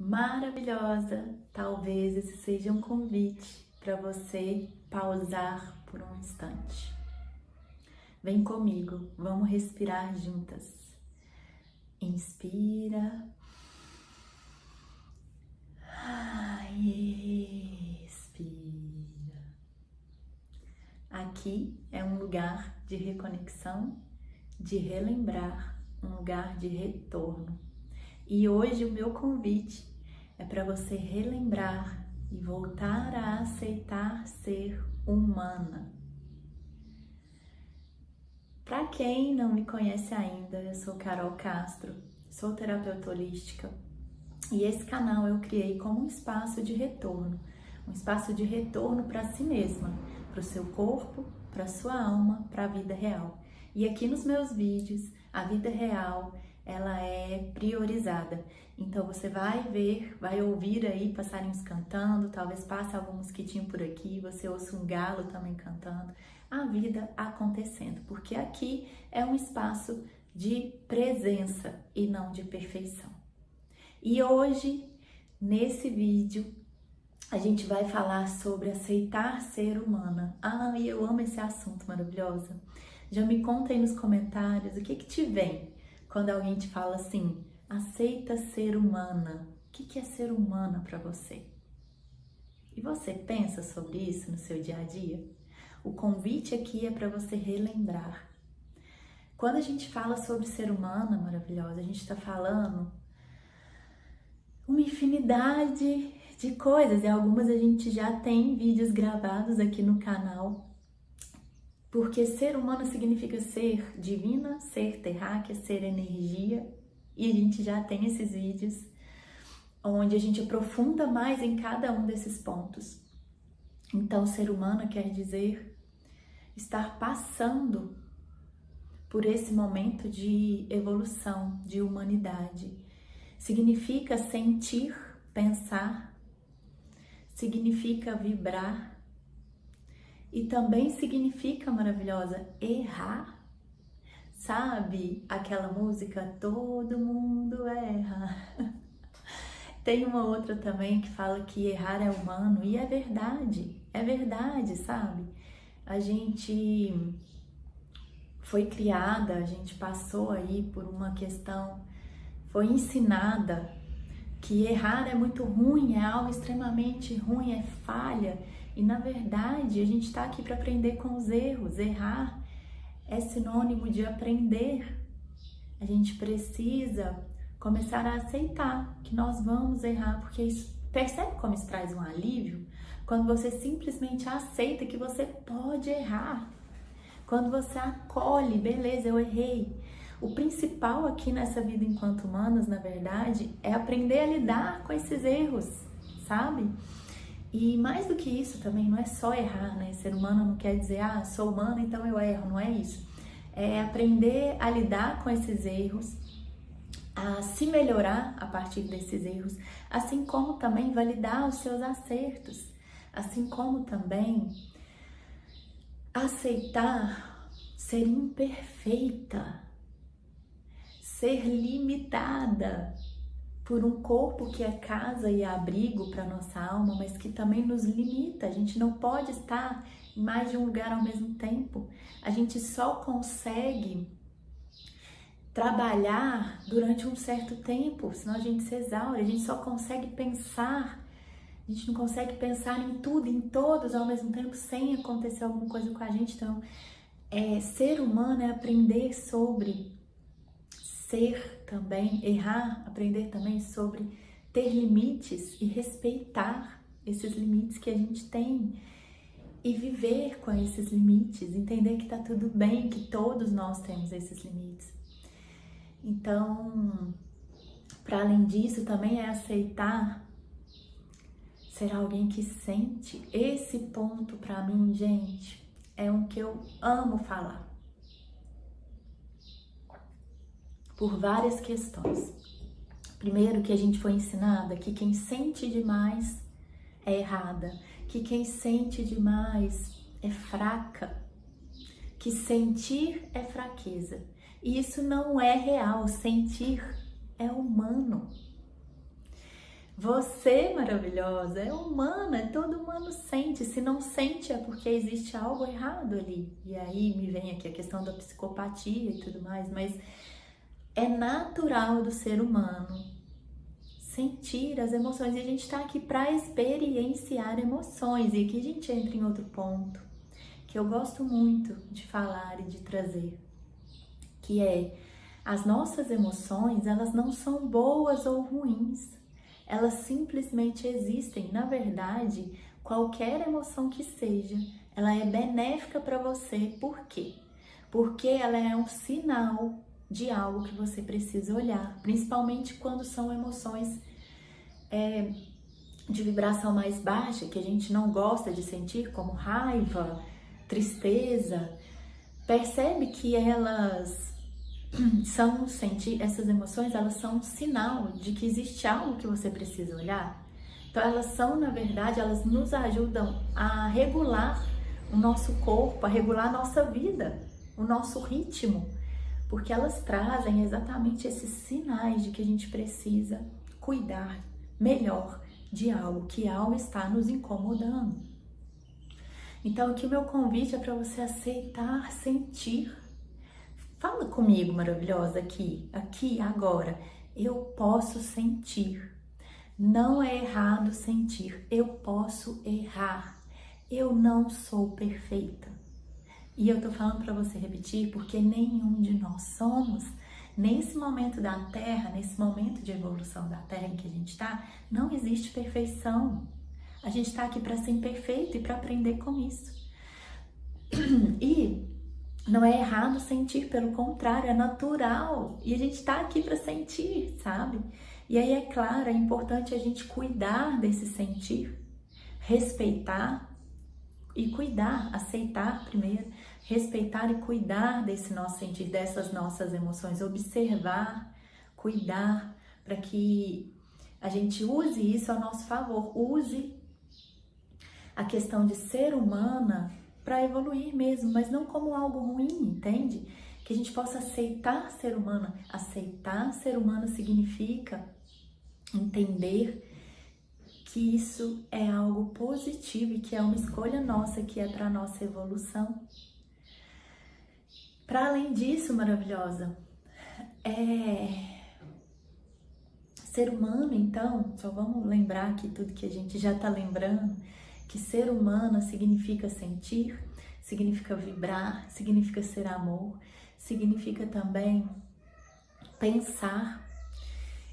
maravilhosa. Talvez esse seja um convite para você pausar por um instante. Vem comigo, vamos respirar juntas. Inspira. Expira. Aqui é um lugar de reconexão, de relembrar, um lugar de retorno. E hoje o meu convite é para você relembrar e voltar a aceitar ser humana. Para quem não me conhece ainda, eu sou Carol Castro, sou terapeuta holística e esse canal eu criei como um espaço de retorno para si mesma, para o seu corpo, para a sua alma, para a vida real. E aqui nos meus vídeos, a vida real, ela é priorizada. Então você vai ver, vai ouvir aí passarinhos cantando, talvez passe algum mosquitinho por aqui, você ouça um galo também cantando, a vida acontecendo, porque aqui é um espaço de presença e não de perfeição. E hoje, nesse vídeo, a gente vai falar sobre aceitar ser humana. E eu amo esse assunto maravilhoso. Já me conta aí nos comentários o que te vem quando alguém te fala assim, aceita ser humana. O que é ser humana para você? E você pensa sobre isso no seu dia a dia? O convite aqui é para você relembrar. Quando a gente fala sobre ser humana maravilhosa, a gente está falando uma infinidade de coisas, e algumas a gente já tem vídeos gravados aqui no canal, porque ser humano significa ser divina, ser terráquea, ser energia, e a gente já tem esses vídeos onde a gente aprofunda mais em cada um desses pontos. Então, ser humano quer dizer estar passando por esse momento de evolução, de humanidade. Significa sentir, pensar, significa vibrar e também significa, maravilhosa, errar. Sabe aquela música Todo Mundo Erra? Tem uma outra também que fala que errar é humano e é verdade, sabe? A gente foi criada, a gente passou aí por uma questão, foi ensinada que errar é muito ruim, é algo extremamente ruim, é falha. E na verdade a gente está aqui para aprender com os erros. Errar é sinônimo de aprender. A gente precisa começar a aceitar que nós vamos errar, porque isso, percebe como isso traz um alívio? Quando você simplesmente aceita que você pode errar. Quando você acolhe, beleza, eu errei. O principal aqui nessa vida enquanto humanos, na verdade, é aprender a lidar com esses erros, sabe? E mais do que isso também, não é só errar, né? Ser humano não quer dizer, sou humano, então eu erro, não é isso. É aprender a lidar com esses erros, a se melhorar a partir desses erros, assim como também validar os seus acertos, assim como também aceitar ser imperfeita, ser limitada por um corpo que é casa e abrigo para nossa alma, mas que também nos limita. A gente não pode estar em mais de um lugar ao mesmo tempo. A gente só consegue trabalhar durante um certo tempo, senão a gente se exaure. A gente só consegue pensar, a gente não consegue pensar em tudo, em todos ao mesmo tempo, sem acontecer alguma coisa com a gente. Então, ser humano é aprender sobre ser também, errar, aprender também sobre ter limites e respeitar esses limites que a gente tem e viver com esses limites, entender que tá tudo bem, que todos nós temos esses limites. Então, para além disso, também é aceitar ser alguém que sente. Esse ponto para mim, gente, é um que eu amo falar. Por várias questões. Primeiro, que a gente foi ensinada que quem sente demais é errada, que quem sente demais é fraca, que sentir é fraqueza. E isso não é real, sentir é humano. Você, maravilhosa, é humana, todo humano sente. Se não sente é porque existe algo errado ali. E aí me vem aqui a questão da psicopatia e tudo mais, mas é natural do ser humano sentir as emoções. E a gente está aqui para experienciar emoções. E aqui a gente entra em outro ponto que eu gosto muito de falar e de trazer, que é: as nossas emoções, elas não são boas ou ruins. Elas simplesmente existem. Na verdade, qualquer emoção que seja, ela é benéfica para você. Por quê? Porque ela é um sinal de algo que você precisa olhar, principalmente quando são emoções de vibração mais baixa, que a gente não gosta de sentir, como raiva, tristeza. Percebe que elas essas emoções, elas são um sinal de que existe algo que você precisa olhar. Então elas são, na verdade, elas nos ajudam a regular o nosso corpo, a regular a nossa vida, o nosso ritmo, porque elas trazem exatamente esses sinais de que a gente precisa cuidar melhor de algo, que algo está nos incomodando. Então aqui o meu convite é para você aceitar, sentir. Fala comigo, maravilhosa, aqui, agora. Eu posso sentir. Não é errado sentir. Eu posso errar. Eu não sou perfeita. E eu tô falando para você repetir porque nenhum de nós somos. Nesse momento da Terra, nesse momento de evolução da Terra em que a gente tá, não existe perfeição. A gente tá aqui para ser imperfeito e para aprender com isso. E não é errado sentir, pelo contrário, é natural. E a gente tá aqui para sentir, sabe? E aí, é claro, é importante a gente cuidar desse sentir, respeitar e cuidar, aceitar primeiro, respeitar e cuidar desse nosso sentir, dessas nossas emoções, observar, cuidar, para que a gente use isso a nosso favor, use a questão de ser humana para evoluir mesmo, mas não como algo ruim, entende? Que a gente possa aceitar ser humana. Aceitar ser humana significa entender que isso é algo positivo e que é uma escolha nossa, que é para a nossa evolução. Para além disso, maravilhosa, ser humano, então, só vamos lembrar aqui tudo que a gente já está lembrando, que ser humano significa sentir, significa vibrar, significa ser amor, significa também pensar.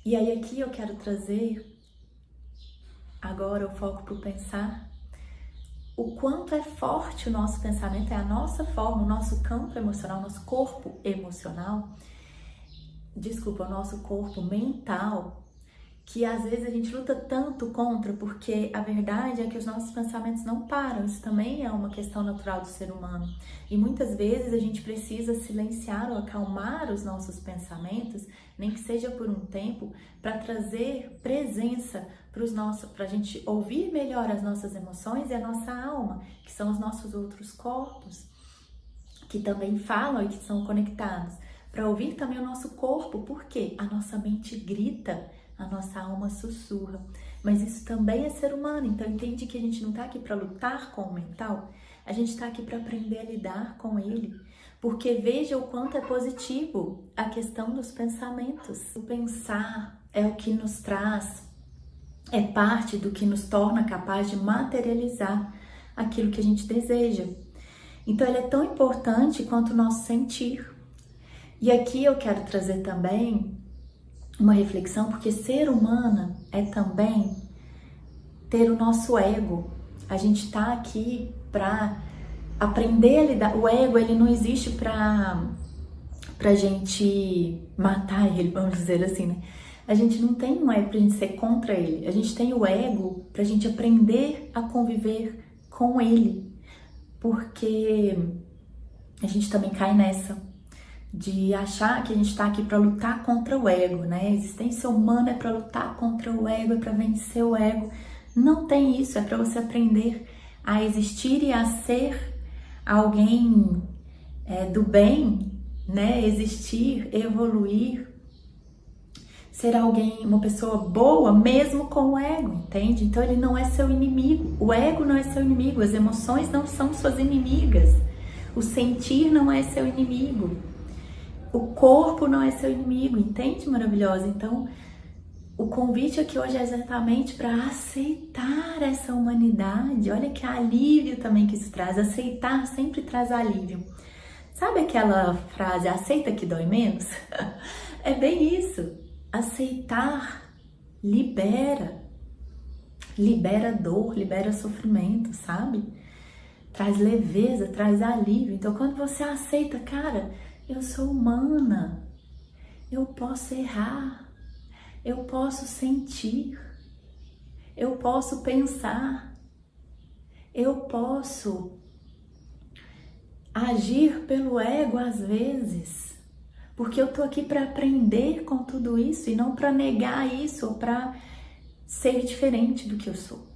E aí aqui eu quero trazer agora o foco para o pensar. O quanto é forte o nosso pensamento, é a nossa forma, o nosso campo emocional, o nosso corpo emocional, o nosso corpo mental, que às vezes a gente luta tanto contra, porque a verdade é que os nossos pensamentos não param. Isso também é uma questão natural do ser humano. E muitas vezes a gente precisa silenciar ou acalmar os nossos pensamentos, nem que seja por um tempo, para trazer presença para a gente ouvir melhor as nossas emoções e a nossa alma, que são os nossos outros corpos, que também falam e que são conectados. Para ouvir também o nosso corpo, porque a nossa mente grita, a nossa alma sussurra, mas isso também é ser humano. Então entende que a gente não está aqui para lutar com o mental, a gente está aqui para aprender a lidar com ele, porque veja o quanto é positivo a questão dos pensamentos. O pensar é o que nos traz, é parte do que nos torna capaz de materializar aquilo que a gente deseja. Então ele é tão importante quanto o nosso sentir. E aqui eu quero trazer também uma reflexão, porque ser humana é também ter o nosso ego. A gente tá aqui para aprender a lidar. O ego, ele não existe pra gente matar ele, vamos dizer assim, né? A gente não tem um ego pra gente ser contra ele. A gente tem o ego pra gente aprender a conviver com ele. Porque a gente também cai nessa de achar que a gente está aqui para lutar contra o ego, né? A existência humana é para lutar contra o ego, é para vencer o ego. Não tem isso, é para você aprender a existir e a ser alguém do bem, né? Existir, evoluir, ser alguém, uma pessoa boa, mesmo com o ego, entende? Então ele não é seu inimigo, o ego não é seu inimigo, as emoções não são suas inimigas, o sentir não é seu inimigo, o corpo não é seu inimigo, entende, maravilhosa? Então, o convite aqui hoje é exatamente para aceitar essa humanidade. Olha que alívio também que isso traz. Aceitar sempre traz alívio. Sabe aquela frase, aceita que dói menos? É bem isso. Aceitar libera. Libera dor, libera sofrimento, sabe? Traz leveza, traz alívio. Então, quando você aceita, cara, eu sou humana, eu posso errar, eu posso sentir, eu posso pensar, eu posso agir pelo ego às vezes, porque eu tô aqui para aprender com tudo isso e não para negar isso ou para ser diferente do que eu sou.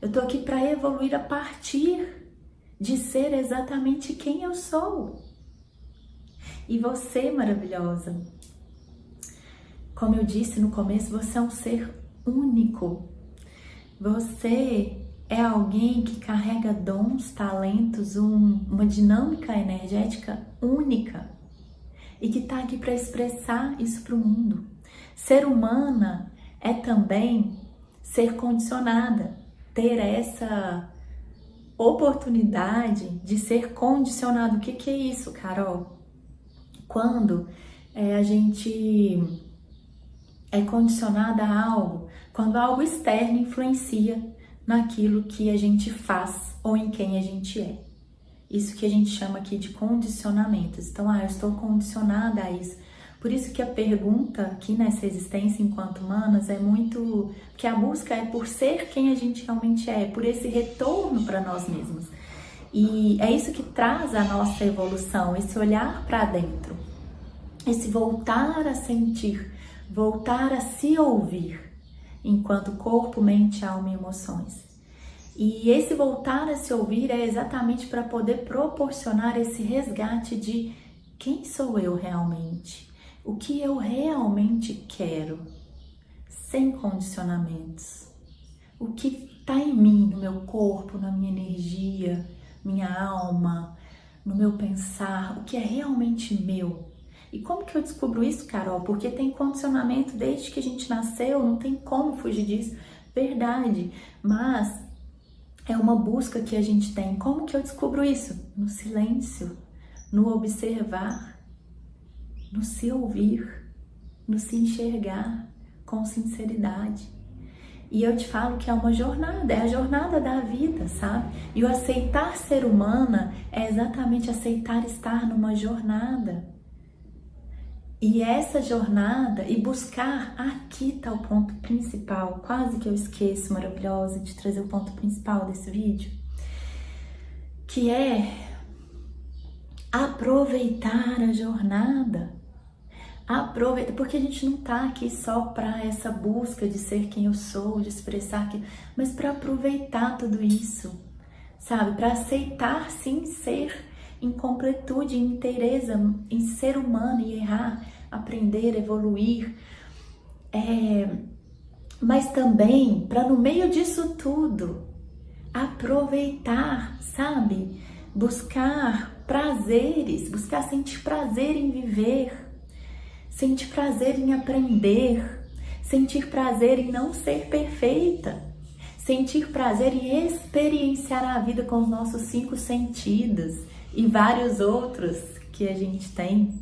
Eu tô aqui para evoluir a partir de ser exatamente quem eu sou. E você, maravilhosa, como eu disse no começo, você é um ser único. Você é alguém que carrega dons, talentos, uma dinâmica energética única e que está aqui para expressar isso para o mundo. Ser humana é também ser condicionada, ter essa oportunidade de ser condicionado. O que é isso, Carol? Quando a gente é condicionada a algo, quando algo externo influencia naquilo que a gente faz ou em quem a gente é. Isso que a gente chama aqui de condicionamentos. Então, eu estou condicionada a isso. Por isso que a pergunta aqui nessa existência enquanto humanas é muito... que a busca é por ser quem a gente realmente é, por esse retorno para nós mesmos. E é isso que traz a nossa evolução, esse olhar para dentro, esse voltar a sentir, voltar a se ouvir enquanto corpo, mente, alma e emoções. E esse voltar a se ouvir é exatamente para poder proporcionar esse resgate de quem sou eu realmente, o que eu realmente quero, sem condicionamentos, o que está em mim, no meu corpo, na minha energia, minha alma, no meu pensar, o que é realmente meu. E como que eu descubro isso, Carol? Porque tem condicionamento desde que a gente nasceu, não tem como fugir disso, verdade, mas é uma busca que a gente tem. Como que eu descubro isso? No silêncio, no observar, no se ouvir, no se enxergar com sinceridade. E eu te falo que é uma jornada, é a jornada da vida, sabe? E o aceitar ser humana é exatamente aceitar estar numa jornada. E essa jornada, e buscar, aqui tá o ponto principal, quase que eu esqueço, maravilhosa, de trazer o ponto principal desse vídeo, que é aproveitar a jornada. Aproveita, porque a gente não tá aqui só para essa busca de ser quem eu sou, de expressar aquilo, mas para aproveitar tudo isso, sabe? Para aceitar sim ser em completude, em inteireza, em ser humano e errar, aprender, evoluir, mas também para no meio disso tudo aproveitar, sabe? Buscar prazeres, buscar sentir prazer em viver, sentir prazer em aprender, sentir prazer em não ser perfeita, sentir prazer em experienciar a vida com os nossos 5 sentidos e vários outros que a gente tem.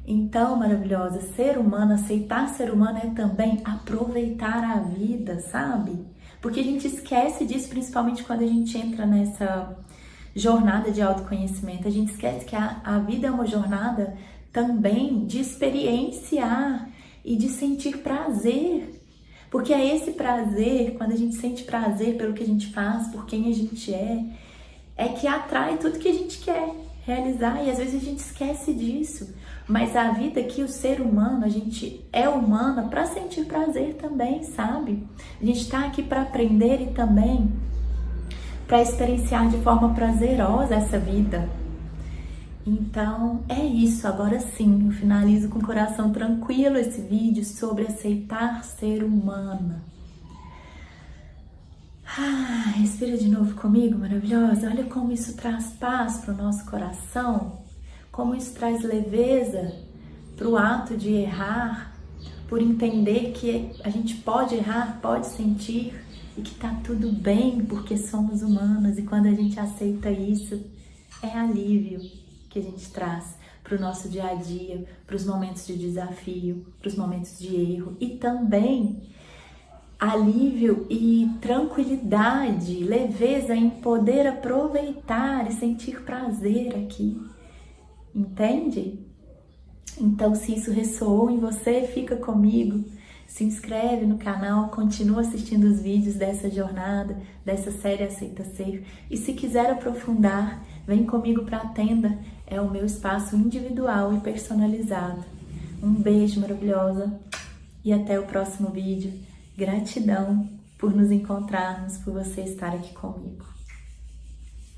Então, maravilhosa, ser humano, aceitar ser humano é também aproveitar a vida, sabe? Porque a gente esquece disso, principalmente quando a gente entra nessa jornada de autoconhecimento. A gente esquece que a vida é uma jornada também de experienciar e de sentir prazer. Porque é esse prazer, quando a gente sente prazer pelo que a gente faz, por quem a gente é que atrai tudo que a gente quer realizar. E às vezes a gente esquece disso. Mas a vida aqui, o ser humano, a gente é humana para sentir prazer também, sabe? A gente está aqui para aprender e também para experienciar de forma prazerosa essa vida. Então é isso, agora sim, eu finalizo com o coração tranquilo esse vídeo sobre aceitar ser humana. Respira de novo comigo, maravilhosa. Olha como isso traz paz para o nosso coração, como isso traz leveza para o ato de errar, por entender que a gente pode errar, pode sentir e que tá tudo bem porque somos humanos, e quando a gente aceita isso, é alívio que a gente traz para o nosso dia a dia, para os momentos de desafio, para os momentos de erro, e também alívio e tranquilidade, leveza em poder aproveitar e sentir prazer aqui, entende? Então, se isso ressoou em você, fica comigo, se inscreve no canal, continua assistindo os vídeos dessa jornada, dessa série Aceita Ser, e se quiser aprofundar, vem comigo para a tenda, é o meu espaço individual e personalizado. Um beijo, maravilhosa, e até o próximo vídeo. Gratidão por nos encontrarmos, por você estar aqui comigo.